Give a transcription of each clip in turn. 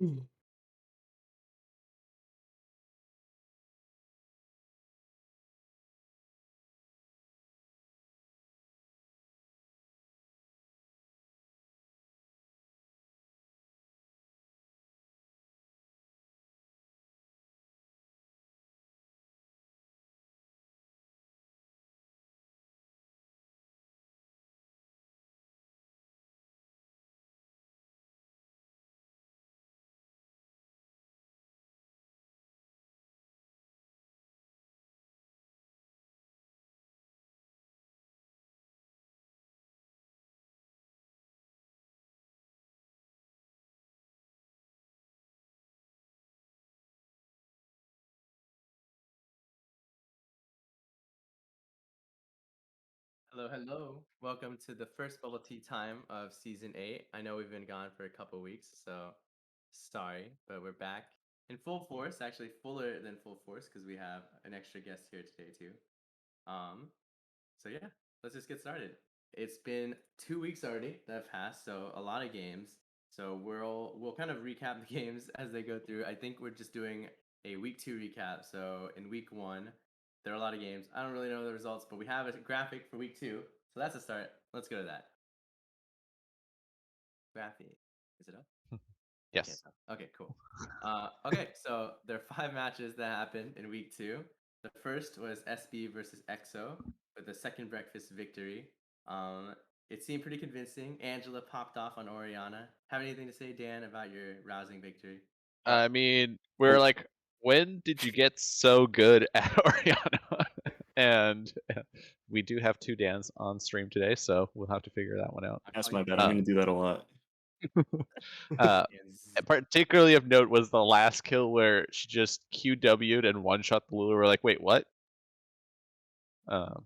Mm. Hello, hello. Welcome to the first bubble tea time of season 8. I know we've been gone for a couple weeks, so sorry, but we're back in full force, actually fuller than full force because we have an extra guest here today too. Um, so yeah, let's just get started. It's been 2 weeks already that have passed, so a lot of games. So we'll kind of recap the games as they go through. I think we're just doing a week 2 recap. So in week 1, there are a lot of games. I don't really know the results, but we have a graphic for week 2, so that's a start. Let's go to that graphic. Is it up? Okay, Yes. it's up. Okay, cool. Okay, so there are 5 matches that happened in week 2. The first was SB versus EXO with the second breakfast victory. Um, it seemed pretty convincing. Angela popped off on Oriana. Have anything to say, Dan, about your rousing victory? I mean, we're Oh, like, when did you get so good at Oriana? And we do have two Dans on stream today, so we'll have to figure that one out. I'll that's call my you bad. I'm Uh, gonna do that a lot. uh, Dan's. particularly of note was the last kill where she just QW'd and one shot the Lulu. We're like, wait, what? Um,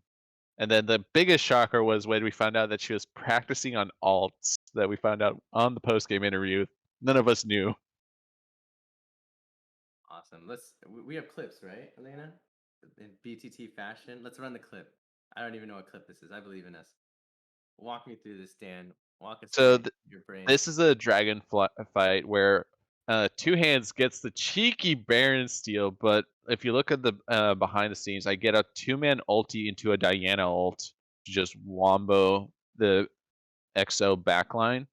and then the biggest shocker was when we found out that she was practicing on alts that we found out on the post game interview. None of us knew. Awesome. We have clips, right, Elena? In BTT fashion. Let's run the clip. I don't even know what clip this is. I believe in us. Walk me through this, Dan. Walk us So through your brain. this is a dragon fight where Two Hands gets the cheeky Baron steal, but if you look at the behind the scenes, I get a two-man ulti into a Diana ult to just wombo the XO backline,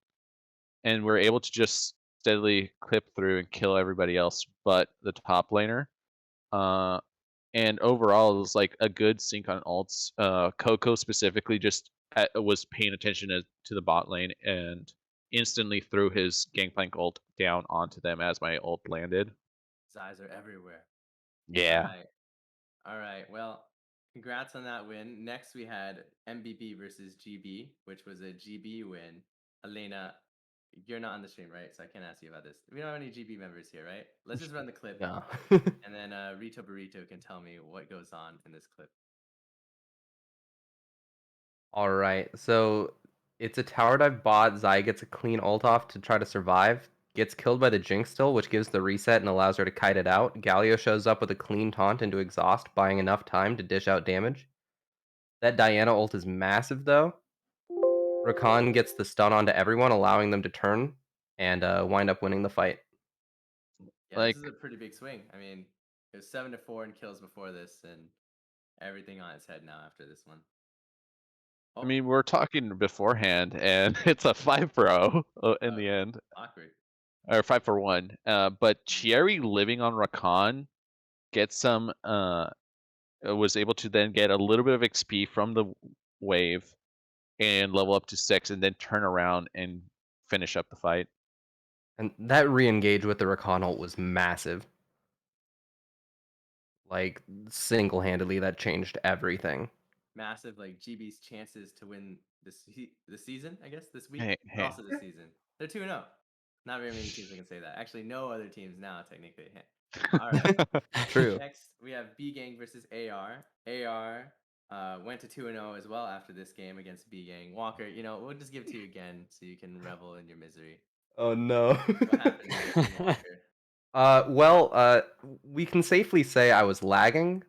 and we're able to just steadily clip through and kill everybody else but the top laner. Uh, and overall, it was like a good sync on ults. Coco specifically just was paying attention to the bot lane and instantly threw his Gangplank ult down onto them as my ult landed. His eyes are everywhere. All Yeah. right. All right. Well, congrats on that win. Next, we had MBB versus GB, which was a GB win. Elena, you're not on the stream, right? So I can't ask you about this. We don't have any GB members here, right? Let's just run the clip, No. and then Rito Burrito can tell me what goes on in this clip. All right. So it's a tower dive bot. Zai gets a clean ult off to try to survive. Gets killed by the Jinx still, which gives the reset and allows her to kite it out. Galio shows up with a clean taunt into exhaust, buying enough time to dish out damage. That Diana ult is massive though. Rakan gets the stun onto everyone, allowing them to turn and wind up winning the fight. Yeah, this is Like, a pretty big swing. I mean, it was 7-4 in kills before this, and everything on its head now after this one. I Oh, mean, we're talking beforehand, and it's a 5-0 in the end, awkward. or 5-1. But Mm. Cherry living on Rakan gets some. Was able to then get a little bit of XP from the wave and level up to 6, and then turn around and finish up the fight. And that re-engage with the Rakan ult was massive. Like single-handedly, that changed everything. Massive, like GB's chances to win the season, I guess, this week, Hey, but hey. also the season. They're 2-0. Not very many teams that can say that. Actually, no other teams now, technically. All right. True. Next, we have B Gang versus AR. AR went to 2-0 as well after this game against B Gang. Walker, we'll just give it to you again so you can revel in your misery. Oh no. What happened in this one, Walker? Well, we can safely say I was lagging.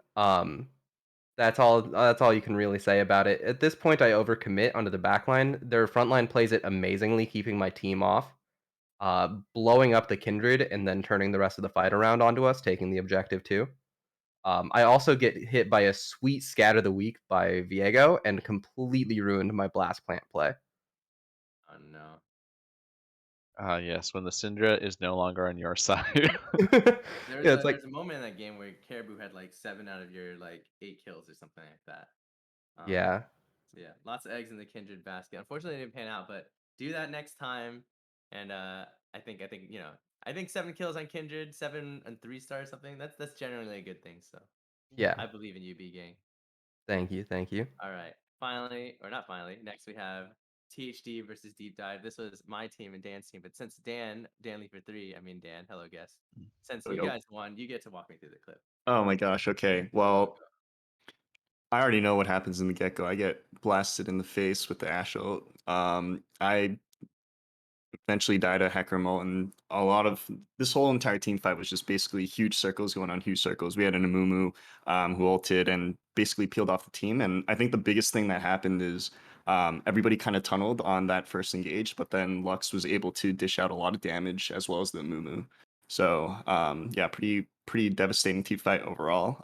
That's all. That's all you can really say about it. At this point, I overcommit onto the backline. Their frontline plays it amazingly, keeping my team off. blowing up the Kindred and then turning the rest of the fight around onto us, taking the objective too. I also get hit by a sweet Scatter the Weak by Viego and completely ruined my Blast Plant play. Oh no. Yes, when the Syndra is no longer on your side. There's a moment in that game where Caribou had like 7 out of your like 8 kills or something like that. Yeah. So yeah, lots of eggs in the Kindred basket. Unfortunately, it didn't pan out, but do that next time. And I think I think 7 kills on Kindred, 7 and 3 stars something. That's generally a good thing. So Yeah. I believe in you, B gang. Thank you. Thank you. All right, finally, or not finally. Next we have THD versus Deep Dive. This was my team and Dan's team, but since DanLeeFor3, I mean Dan, hello guest. Since you guys won, you get to walk me through the clip. Oh my gosh. Okay. Well, I already know what happens in the get-go. I get blasted in the face with the Ashel. I eventually died a Hecker Mult, and a lot of this whole entire team fight was just basically huge circles going on huge circles. We had an Amumu who ulted and basically peeled off the team. And I think the biggest thing that happened is everybody kind of tunneled on that first engage, but then Lux was able to dish out a lot of damage as well as the Amumu. So yeah, pretty devastating team fight overall.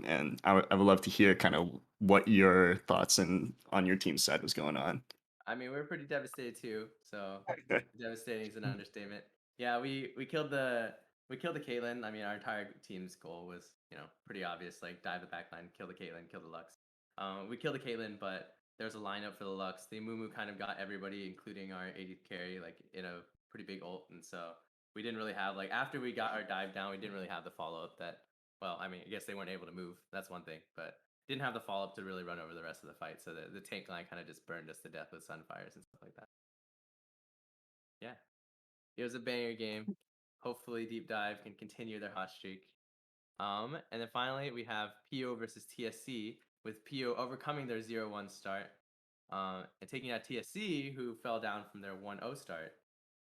And I would love to hear kind of what your thoughts and on your team's side was going on. I mean, we're pretty devastated too. So devastating is an understatement. Yeah, we killed the Caitlyn. I mean, our entire team's goal was pretty obvious. Like dive the backline, kill the Caitlyn, kill the Lux. We killed the Caitlyn, but there's a lineup for the Lux. The Mumu kind of got everybody, including our 80th carry, like in a pretty big ult, and so we didn't really have like after we got our dive down, we didn't really have the follow up that. Well, I mean, I guess they weren't able to move. That's one thing, but didn't have the follow up to really run over the rest of the fight, so the tank line kind of just burned us to death with sunfires and stuff like that. Yeah, it was a banger game. Hopefully, Deep Dive can continue their hot streak. And then finally we have PO versus TSC, with PO overcoming their 0-1 start, and taking out TSC, who fell down from their 1-0 start.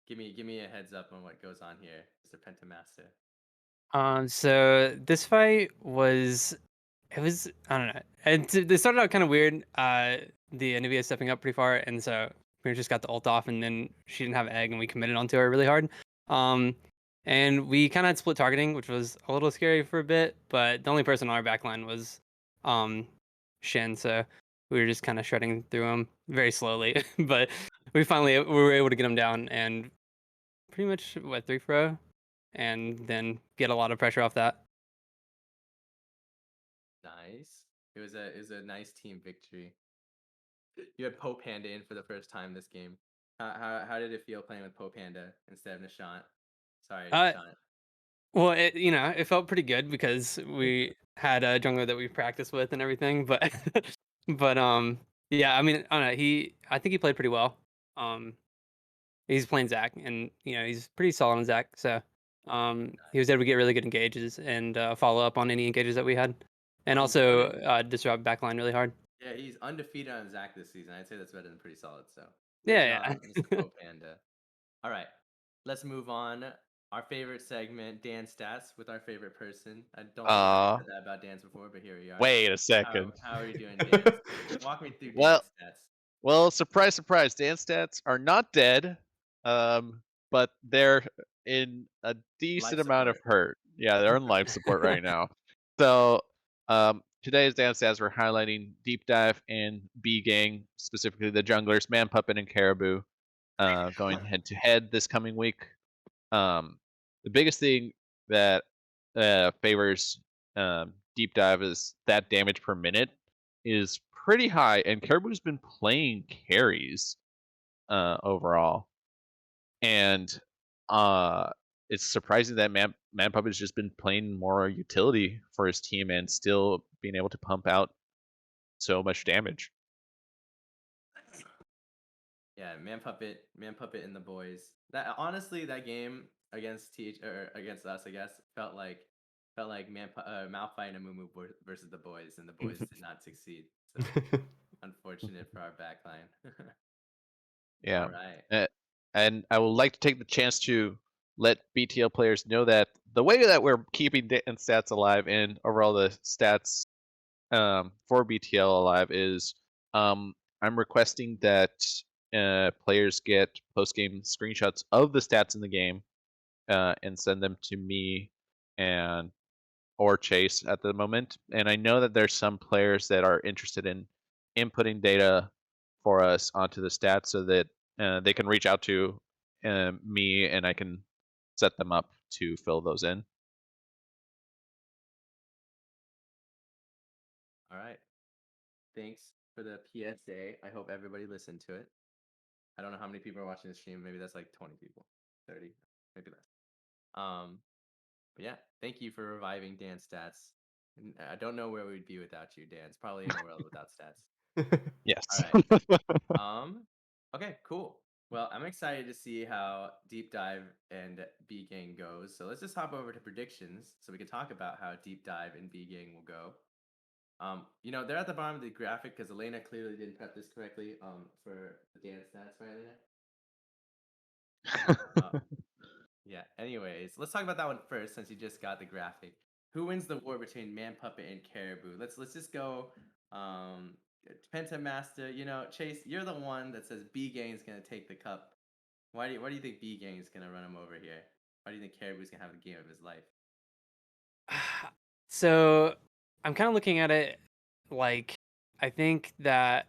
Give me a heads up on what goes on here, Mr. Pentamaster. So this fight was I don't know. They started out kind of weird. The Anivia stepping up pretty far, and so we just got the ult off, and then she didn't have egg, and we committed onto her really hard. And we kind of had split targeting, which was a little scary for a bit. But the only person on our backline was Shin, so we were just kind of shredding through him very slowly. But we were able to get him down, and pretty much 3-0, and then get a lot of pressure off that. Nice. It was a nice team victory. You had Poe Panda in for the first time this game. How did it feel playing with Poe Panda instead of Nishant? Sorry, Nishant. Well, it felt pretty good because we had a jungler that we practiced with and everything, but yeah, I mean, I don't know, I think he played pretty well. He's playing Zac, and he's pretty solid on Zac, so he was able to get really good engages and follow up on any engages that we had, and also disrupt backline really hard. Yeah, he's undefeated on Zac this season. I'd say that's better than pretty solid. So Yeah. Mr. Poe Panda. All right, let's move on. Our favorite segment, Dan Stats, with our favorite person. I don't think I said that about Dan's before, but here we are. Wait a second. How are you doing, Dan? Walk me through Dan Stats. Well, surprise, surprise. Dan Stats are not dead, but they're in a decent amount of hurt. Yeah, they're in life support right now. So today's Dan Stats, we're highlighting Deep Dive and B Gang, specifically the junglers, Man Puppet and Caribou, going head to head this coming week. The biggest thing that favors Deep Dive is that damage per minute is pretty high, and Caribou's been playing carries overall, and it's surprising that Man Puppet's just been playing more utility for his team and still being able to pump out so much damage. Yeah, Man Puppet and the boys. That honestly, that game against against us, I guess, felt like Malphite and Amumu versus the boys, and the boys did not succeed. So unfortunate for our backline. Yeah. All right. And I would like to take the chance to let BTL players know that the way that we're keeping stats alive and overall the stats for BTL alive is I'm requesting that players get post-game screenshots of the stats in the game and send them to me and or Chase at the moment. And I know that there's some players that are interested in inputting data for us onto the stats so that they can reach out to me and I can set them up to fill those in. All right. Thanks for the PSA. I hope everybody listened to it. I don't know how many people are watching the stream. Maybe that's like 20 people, 30, maybe less. But yeah, thank you for reviving Dan's stats. I don't know where we'd be without you, Dan. It's probably in a world without stats. Yes. All right. Okay, cool. Well, I'm excited to see how Deep Dive and B Gang goes. So let's just hop over to predictions so we can talk about how Deep Dive and B Gang will go. They're at the bottom of the graphic because Elena clearly didn't prep this correctly for the Dan stats, right, Elena? Yeah, anyways, let's talk about that one first since you just got the graphic. Who wins the war between Man Puppet and Caribou? Let's just go Penta Master. Chase, you're the one that says B Gang's gonna take the cup. Why do you think B Gang's gonna run him over here? Why do you think Caribou's gonna have the game of his life? So I'm kind of looking at it like I think that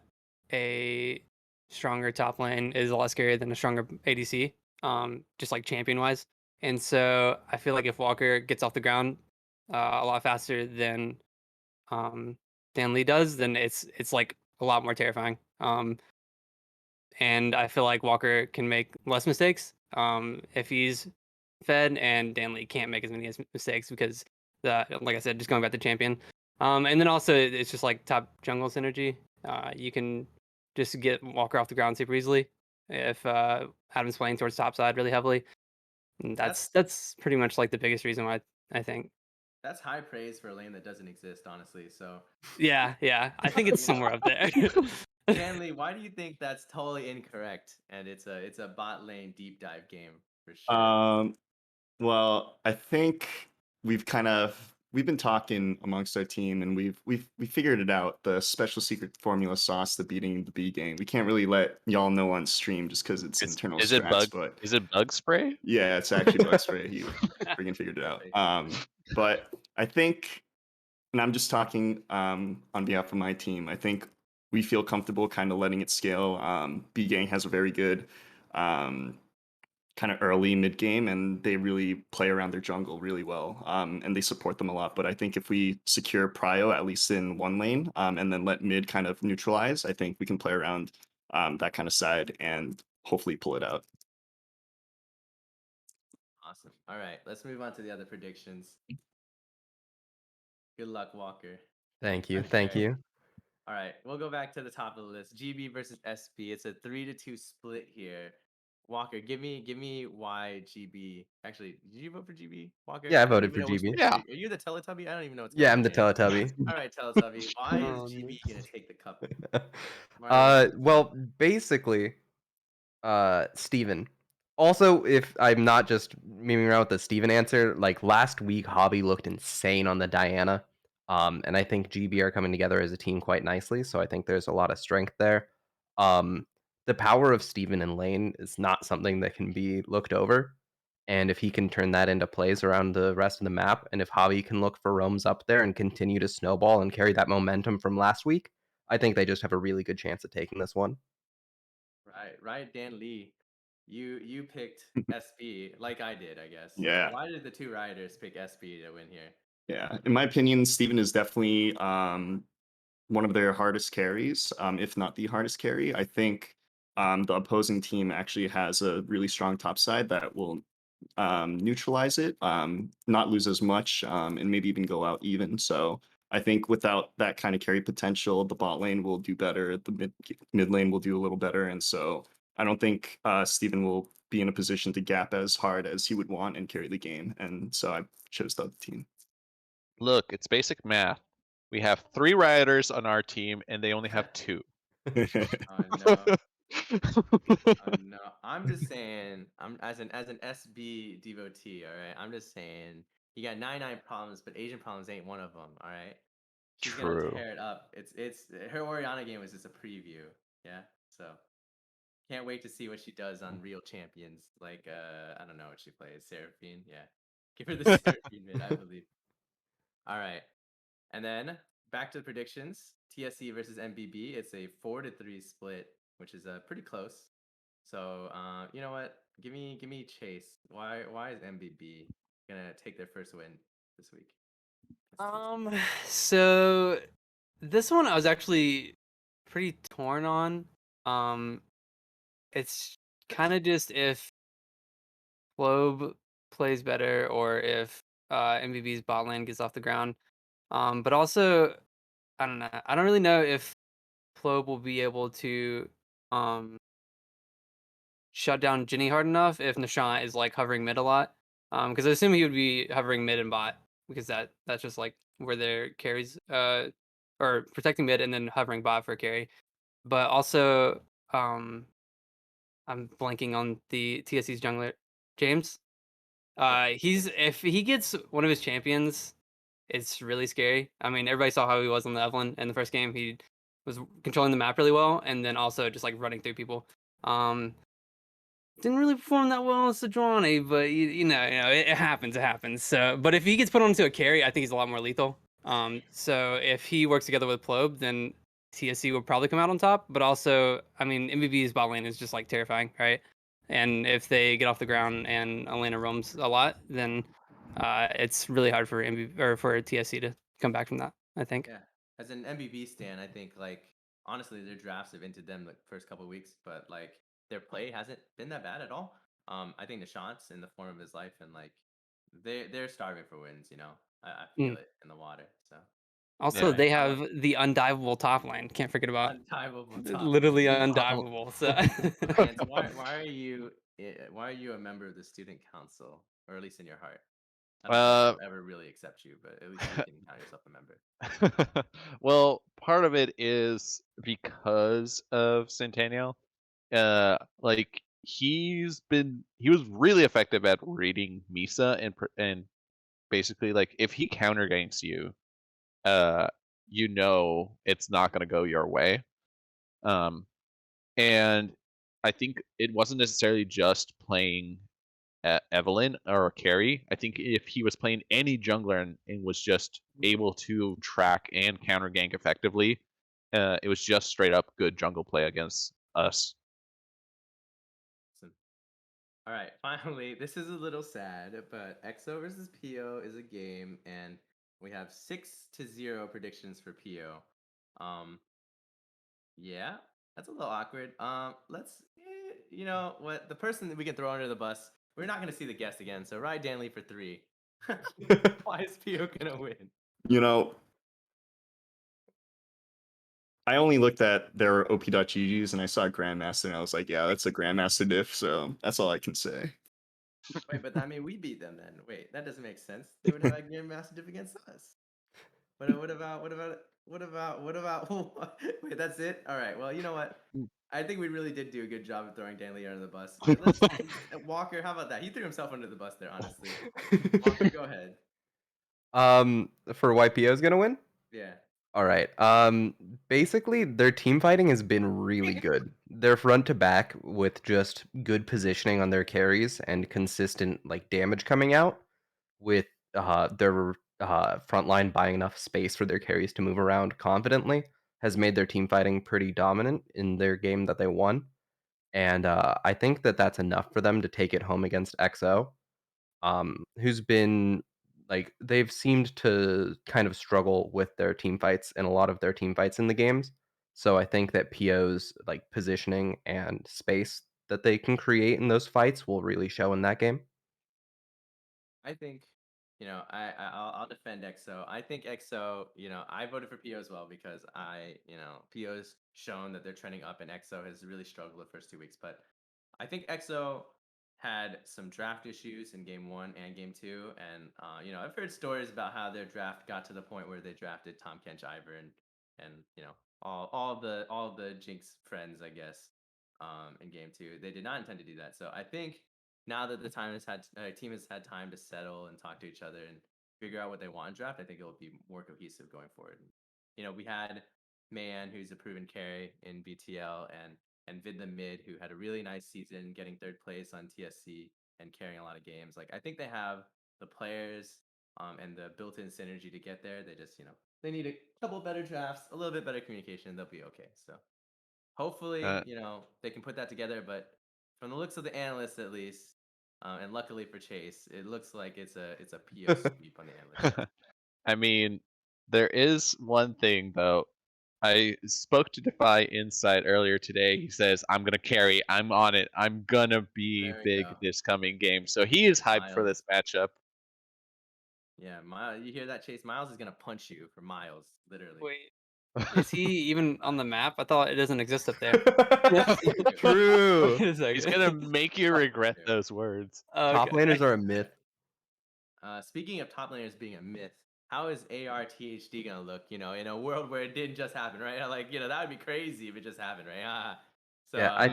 a stronger top lane is a lot scarier than a stronger ADC, just like champion wise. And so I feel like if Walker gets off the ground a lot faster than DanLeeFor3 does, then it's like a lot more terrifying. And I feel like Walker can make less mistakes if he's fed, and DanLeeFor3 can't make as many mistakes because, like I said, just going back to champion. And then also it's just like top jungle synergy. You can just get Walker off the ground super easily if Adam's playing towards top side really heavily. And that's pretty much like the biggest reason why I think. That's high praise for a lane that doesn't exist, honestly. So Yeah, I think it's somewhere up there. Stanley, why do you think that's totally incorrect? And it's a bot lane deep dive game for sure. Well, I think we've been talking amongst our team, and we figured it out. The special secret formula sauce, the beating the B game. We can't really let y'all know on stream just because it's internal Is it strats. bug? Is it bug spray? Yeah, it's actually bug spray. He freaking figured it out. But I think, and I'm just talking on behalf of my team. I think we feel comfortable kind of letting it scale. B gang has a very good kind of early mid game, and they really play around their jungle really well, and they support them a lot. But I think if we secure prio at least in one lane, and then let mid kind of neutralize, I think we can play around that kind of side and hopefully pull it out. Awesome. All right, let's move on to the other predictions. Good luck, Walker. Thank you. All right, we'll go back to the top of the list. GB versus SP. It's a 3-2 split here. Walker, give me why GB. Actually, did you vote for GB, Walker? Yeah, I don't voted even for know which GB. picture- Yeah. Are you the Teletubby? I don't even know what's Yeah, going I'm on the here. Teletubby. All right, Teletubby. Why is Oh, GB no. gonna take the cup? Why are they gonna Well, basically, Steven. Also, if I'm not just memeing around with the Steven answer, like last week, Hobby looked insane on the Diana. And I think GB are coming together as a team quite nicely, so I think there's a lot of strength there. The power of Steven in lane is not something that can be looked over. And if he can turn that into plays around the rest of the map, and if Hobby can look for roams up there and continue to snowball and carry that momentum from last week, I think they just have a really good chance at taking this one. Right, Dan Lee. You picked SP like I did, I guess. Yeah. Why did the two riders pick SP to win here? Yeah, in my opinion, Steven is definitely one of their hardest carries, if not the hardest carry. I think the opposing team actually has a really strong top side that will neutralize it, not lose as much, and maybe even go out even. So I think without that kind of carry potential, the bot lane will do better, the mid lane will do a little better, and so I don't think Steven will be in a position to gap as hard as he would want and carry the game, and so I chose the other team. Look, it's basic math. We have 3 rioters on our team, and they only have 2. Oh no. Oh no. I'm just saying, I'm as an SB devotee, all right. I'm just saying, you got 99 problems, but Asian problems ain't one of them, all right. She's gonna True. tear it up. It's her Oriana game was just a preview, yeah. So Can't wait to see what she does on real champions. Like I don't know what she plays. Seraphine, yeah. Give her the Seraphine mid, I believe. All right, and then back to the predictions. TSC versus MBB. It's a 4-3 split, which is pretty close. So you know what? Give me Chase. Why is MBB gonna take their first win this week? So this one I was actually pretty torn on. It's kind of just if Globe plays better or if MVB's bot lane gets off the ground. But also I don't know. I don't really know if Plobe will be able to shut down Ginny hard enough if Nishant is like hovering mid a lot. Because I assume he would be hovering mid and bot because that's just like where their carries or protecting mid and then hovering bot for a carry. But also I'm blanking on the TSC's jungler, James. He's if he gets one of his champions, it's really scary. I mean, everybody saw how he was on the Evelyn in the first game. He was controlling the map really well, and then also just like running through people. Didn't really perform that well as Sejuani, but you know, it happens. It happens. So, but if he gets put onto a carry, I think he's a lot more lethal. So if he works together with Plobe, then TSC will probably come out on top. But also, I mean, MVB's bot lane is just like terrifying, right? And if they get off the ground and Elena roams a lot, then it's really hard for MVB or for TSC to come back from that, I think. Yeah, as an MBB stan, I think like honestly their drafts have entered them the first couple of weeks, but like their play hasn't been that bad at all. I think Nishant's in the form of his life, and like they're starving for wins. You know, I feel it in the water. So Also, all right, they how have about the undiveable top lane. Can't forget about untimeable top literally lane? undiveable. So Lance, why are you a member of the student council, or at least in your heart? I don't know if they'll ever really accept you, but at least you can count yourself a member. Well, part of it is because of Centennial. Like he was really effective at reading Misa and basically like if he counter ganks you, you know it's not going to go your way. And I think it wasn't necessarily just playing Evelyn or Carry. I think if he was playing any jungler and was just able to track and counter gank effectively, it was just straight up good jungle play against us. Awesome. All right, finally, this is a little sad, but EXO versus PO is a game, and we have 6-0 predictions for PO. Yeah, that's a little awkward. You know what? The person that we can throw under the bus, we're not gonna see the guest again. So Riot DanLeeFor3. Why is PO gonna win? You know, I only looked at their op.ggs and I saw Grandmaster and I was like, yeah, that's a Grandmaster diff, so that's all I can say. Wait, but I mean, we beat them then. Wait, that doesn't make sense. They would have had Grandmaster diff against us. What about? Wait, that's it. All right. Well, you know what? I think we really did do a good job of throwing Danley under the bus. Let's Walker. How about that? He threw himself under the bus there. Honestly, Walker, go ahead. For YPO's gonna win? Yeah. All right. Basically, their team fighting has been really good. They're front to back with just good positioning on their carries and consistent like damage coming out. With their front line buying enough space for their carries to move around confidently, has made their team fighting pretty dominant in their game that they won. And I think that that's enough for them to take it home against XO, who's been like they've seemed to kind of struggle with their team fights and a lot of their team fights in the games. So I think that PO's like positioning and space that they can create in those fights will really show in that game. I think, I'll defend EXO. I think EXO, I voted for PO as well because PO's shown that they're trending up and EXO has really struggled the first 2 weeks. But I think EXO had some draft issues in game 1 and game 2, and I've heard stories about how their draft got to the point where they drafted Tom Kench Ivor and all the Jinx friends, I guess, in game 2. They did not intend to do that. So I think now that the team has had time to settle and talk to each other and figure out what they want in draft, I think it will be more cohesive going forward. We had Man, who's a proven carry in BTL, and and Vid the Mid, who had a really nice season, getting third place on TSC and carrying a lot of games. Like I think they have the players and the built-in synergy to get there. They just, they need a couple better drafts, a little bit better communication. They'll be okay. So hopefully, they can put that together. But from the looks of the analysts, at least, and luckily for Chase, it looks like it's a PO sweep on the analyst side. I mean, there is one thing though. I spoke to Defy Insight earlier today. He says, I'm going to carry. I'm on it. I'm going to be There we big go. this coming game. So he is hyped for Miles. this matchup. Yeah, Miles, you hear that, Chase? Miles is gonna punch you for miles, literally. Wait, is he even on the map? I thought it doesn't exist up there. True. Wait a second. He's going to make you Oh, regret okay. those words. Top Okay. laners are a myth. Speaking of top laners being a myth, how is ARTHD gonna look? In a world where it didn't just happen, right? Like, that would be crazy if it just happened, right? So, Yeah, I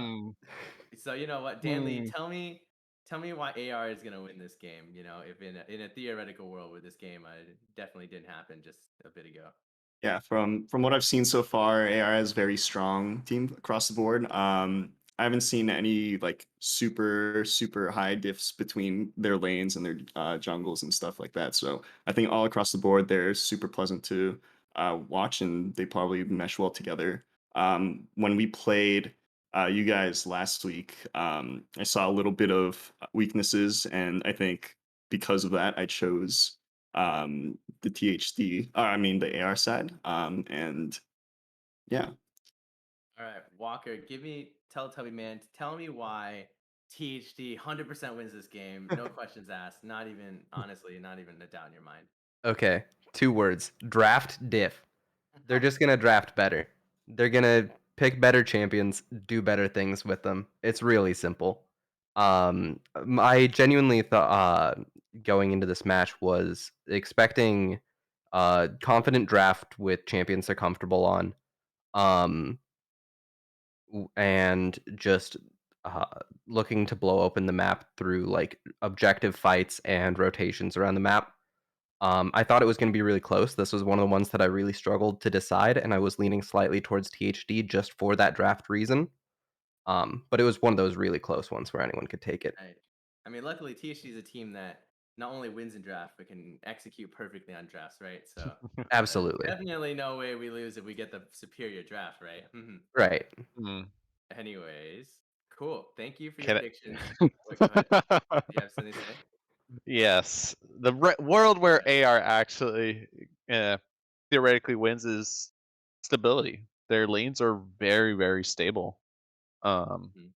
so you know what, DanLee, tell me why AR is gonna win this game. If in a theoretical world where this game definitely didn't happen just a bit ago. Yeah, from what I've seen so far, AR has very strong team across the board. I haven't seen any like super high diffs between their lanes and their jungles and stuff like that. So I think all across the board they're super pleasant to watch, and they probably mesh well together. When we played you guys last week, I saw a little bit of weaknesses, and I think because of that, I chose the the AR side. And yeah. All right, Walker, tell me why THD 100% wins this game. No questions asked. Not even, honestly, not even a doubt in your mind. Okay, 2 words. Draft diff. They're just gonna draft better. They're gonna pick better champions, do better things with them. It's really simple. I genuinely thought going into this match was expecting confident draft with champions they're comfortable on, and just uh, looking to blow open the map through like objective fights and rotations around the map. I thought it was going to be really close. This was one of the ones that I really struggled to decide, and I was leaning slightly towards THD just for that draft reason. But it was one of those really close ones where anyone could take it. Right. I mean, luckily, THD is a team that not only wins in draft, but can execute perfectly on drafts, right? So Absolutely. definitely no way we lose if we get the superior draft, right? Right. Anyways, cool. Thank you for your Can predictions. Wait, go ahead. Do you have something to say? Yes, the world where AR actually theoretically wins is stability. Their lanes are very stable, Mhm.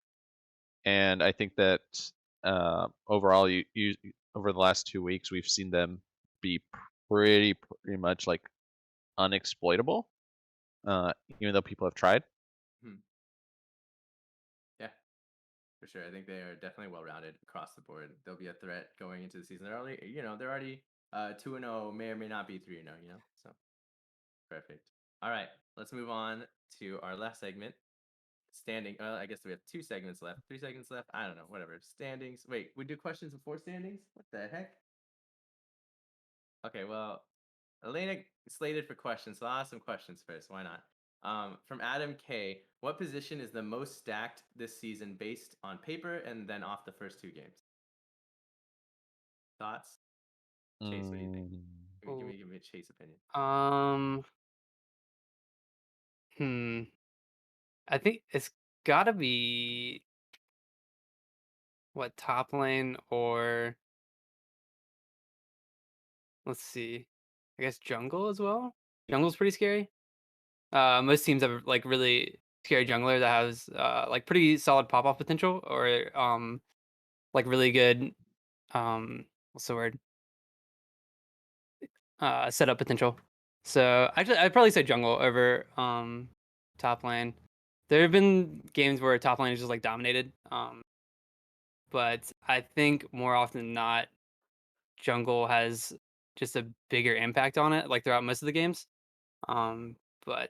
and I think that overall, you over the last 2 weeks, we've seen them be pretty much like unexploitable, even though people have tried. Hmm. Yeah, for sure. I think they are definitely well rounded across the board. They'll be a threat going into the season. They're already 2-0, may or may not be 3-0. So perfect. All right, let's move on to our last segment. Standing. I guess we have 2 segments left. 3 segments left. I don't know. Whatever. Standings. Wait, we do questions before standings? What the heck? Okay, well, Elena slated for questions, so I'll ask some questions first. Why not? From Adam K, what position is the most stacked this season based on paper and then off the first 2 games? Thoughts? Chase, what do you think? Give me a Chase opinion. I think it's gotta be what, top lane, or let's see. I guess jungle as well. Jungle's pretty scary. Most teams have like really scary jungler that has like pretty solid pop off potential, or like really good what's the word, setup potential. So actually, I'd probably say jungle over top lane. There have been games where top lane is just like dominated, but I think more often than not, jungle has just a bigger impact on it, like throughout most of the games. But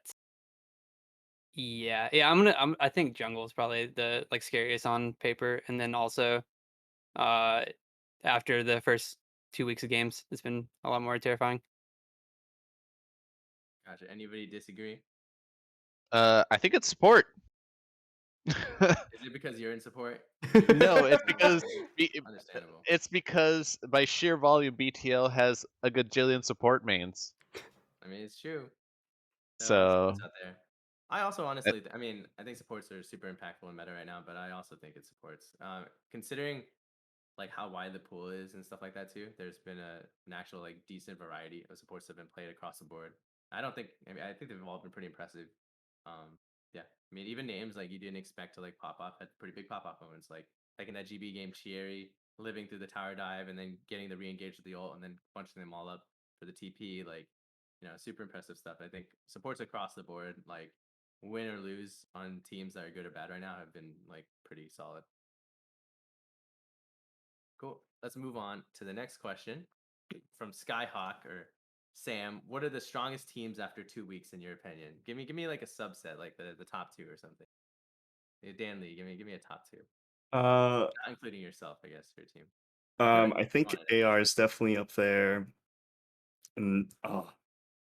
yeah, I think jungle is probably the like scariest on paper, and then also uh after the first 2 weeks of games, it's been a lot more terrifying. Gotcha. Anybody disagree? I think it's support. Is it because you're in support? No, it's because Understandable. it's because by sheer volume, BTL has a gajillion support mains. I mean, it's true. There are a lot of So supports out there. I also honestly, I mean, I think supports are super impactful in meta right now, but I also think it's supports. Considering like how wide the pool is and stuff like that too, there's been an actual like decent variety of supports that have been played across the board. I don't think, I mean, I think they've all been pretty impressive. Yeah, I mean, even names like you didn't expect to like pop off had pretty big pop off moments, like in that GB game, Chieri living through the tower dive and then getting the re-engage with the ult and then bunching them all up for the TP. Like, super impressive stuff. I think supports across the board, like win or lose on teams that are good or bad right now, have been like pretty solid. Cool. Let's move on to the next question from Skyhawk or Sam. What are the strongest teams after 2 weeks in your opinion? Give me like a subset, like the top two or something. DanLee, give me a top two, Uh, not including yourself, I guess, for your team. I feel like I think on it. AR is definitely up there, and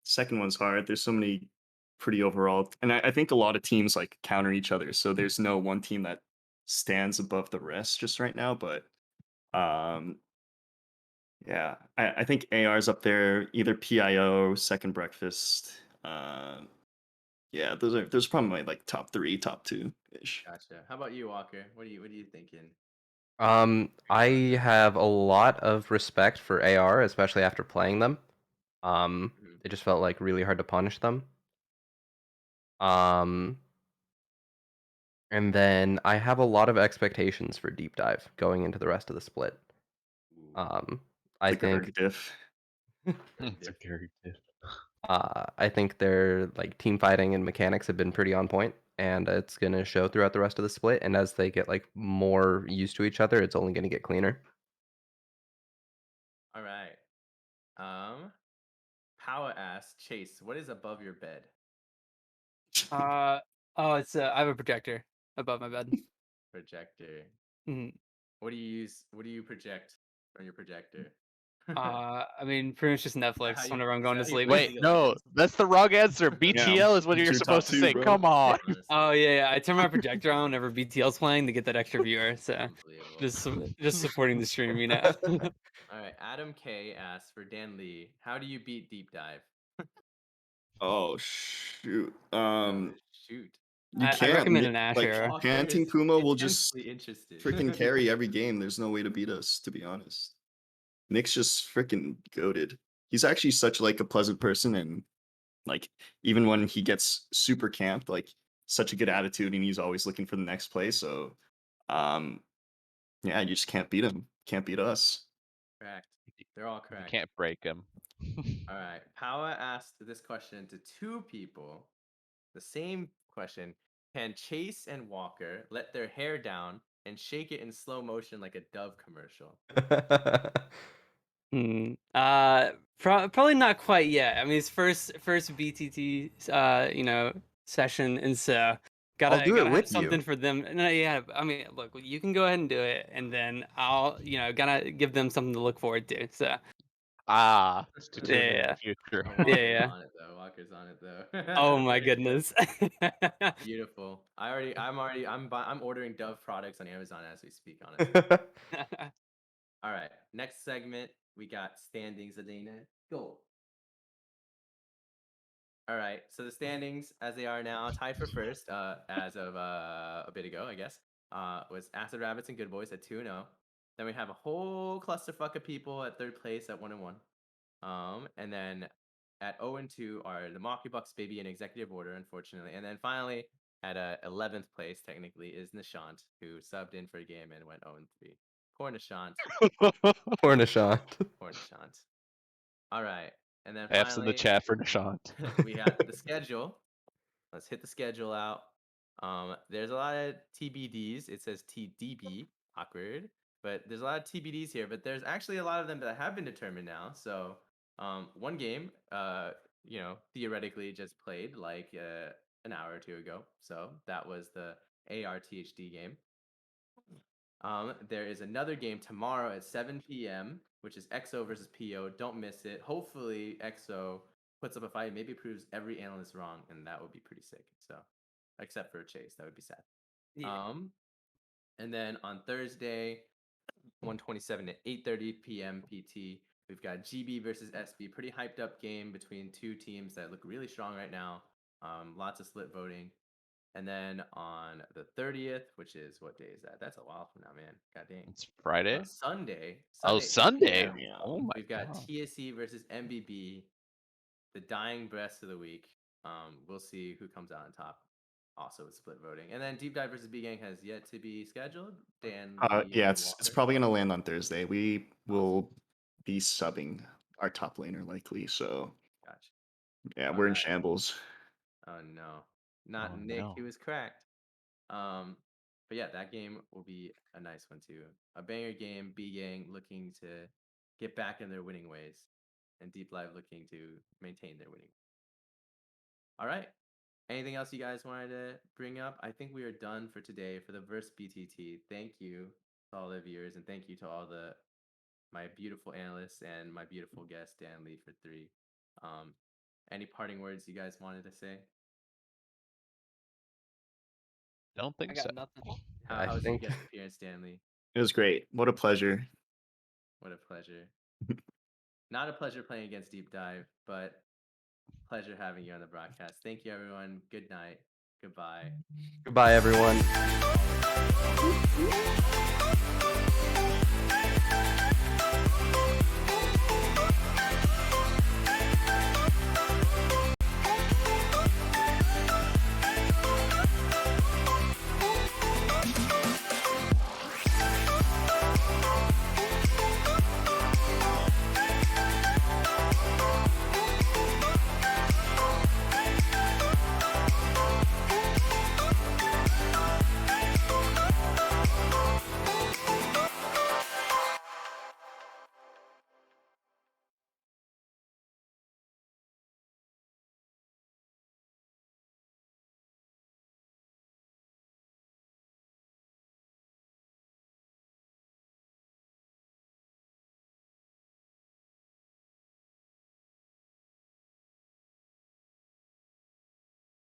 second one's hard. There's so many pretty overall, and I think a lot of teams like counter each other, so there's no one team that stands above the rest just right now. But um, yeah, I think AR is up there, either PIO, Second Breakfast. Yeah, those are probably my like top three, top two ish. Gotcha. How about you, Walker? What are you thinking? I have a lot of respect for AR, especially after playing them. Mhm. It just felt like really hard to punish them. And then I have a lot of expectations for Deep Dive going into the rest of the split. Ooh, I The think Gerg diff. it's a character. I think their like team fighting and mechanics have been pretty on point, and it's gonna show throughout the rest of the split. And as they get like more used to each other, it's only gonna get cleaner. all right. Power asks Chase, what is above your bed? It's I have a projector above my bed. Projector. Mhm. What do you use? What do you project on your projector? I mean, pretty much just Netflix whenever I'm is going that to how you sleep. play Wait, League of no, Legends? that's the wrong answer. BTL is what it's you're your top supposed to two, say. bro. Come on. Honestly, Oh yeah, I turn my projector on whenever BTL's playing to get that extra viewer. So unbelievable. just supporting the stream, you know. All right, Adam K asks for DanLee, how do you beat Deep Dive? Oh shoot. Oh, shoot. You I can't recommend an Ash like arrow. Walker Panting is Puma will just intensely interested. freaking carry every game. There's no way to beat us, to be honest. Nick's just freaking goated. He's actually such like a pleasant person, and like even when he gets super camped, like such a good attitude, and he's always looking for the next play. So um yeah, you just can't beat him. Can't beat us. Correct. They're all You correct. can't break him. All right. Power asked this question to two people. The same question. Can Chase and Walker let their hair down and shake it in slow motion like a Dove commercial? Probably not quite yet. I mean, it's first BTT session, and so I'll do it gotta have with something you. for them. No, yeah, I mean, look, you can go ahead and do it, and then I'll gotta give them something to look forward to. So To tune in the yeah, future. Oh, Walker's yeah. on it though. Walker's on it though. Oh my Very good. goodness. Beautiful. I'm ordering Dove products on Amazon as we speak, honestly. All right. Next segment, we got standings, Adina. Go. All right. So the standings as they are now, tied for first, as of a bit ago, I guess, was Acid Rabbits and Good Boys at 2-0. Then we have a whole clusterfuck of people at third place at 1-1. And then at 0-2 are the Mockery Bucks, Baby, in executive order, unfortunately. And then finally, at 11th place, technically, is Nishant, who subbed in for a game and went 0-3. Poor Nishant. Poor Nishant. Poor Nishant. All right. And then F's in the finally, chat for Nishant. we have the schedule. Let's hit the schedule out. There's a lot of TBDs. It says TDB, awkward, but there's a lot of TBDs here. But there's actually a lot of them that have been determined now. So, one game, theoretically just played like an hour or two ago. So that was the ARTHD game. There is another game tomorrow at 7 p.m., which is EXO versus PO. Don't miss it. Hopefully, EXO puts up a fight, maybe proves every analyst wrong, and that would be pretty sick. So, except for Chase, that would be sad. Yeah. And then on Thursday, 127 to 8:30 p.m. PT, we've got GB versus SB. Pretty hyped up game between two teams that look really strong right now. Lots of split voting. And then on the 30th, which is what day is that? That's a while from now, man. God dang. It's Friday. Sunday. Oh, 8 Sunday. p.m. Yeah. Oh my We've got god. TSC versus MBB, the dying breast of the week. We'll see who comes out on top. Also with split voting. And then Deep Dive versus B Gang has yet to be scheduled. Dan Lee Yeah, and it's Walker. probably gonna land on Thursday. We will be subbing our top laner likely, so Gotcha. yeah, All we're in right. shambles. Oh no, not Oh, Nick. no. He was cracked. But yeah, that game will be a nice one too. A banger game. B Gang looking to get back in their winning ways, and Deep Live looking to maintain their winning. All right. Anything else you guys wanted to bring up? I think we are done for today for the Verse BTT. Thank you to all the viewers, and thank you to all my beautiful analysts and my beautiful guest DanLeeFor3. Any parting words you guys wanted to say? Don't I think got so. nothing. How I was think- your guest appearance, Stanley? It was great. What a pleasure. What a pleasure. Not a pleasure playing against Deep Dive, but pleasure having you on the broadcast. Thank you, everyone. Good night. Goodbye. Goodbye, everyone.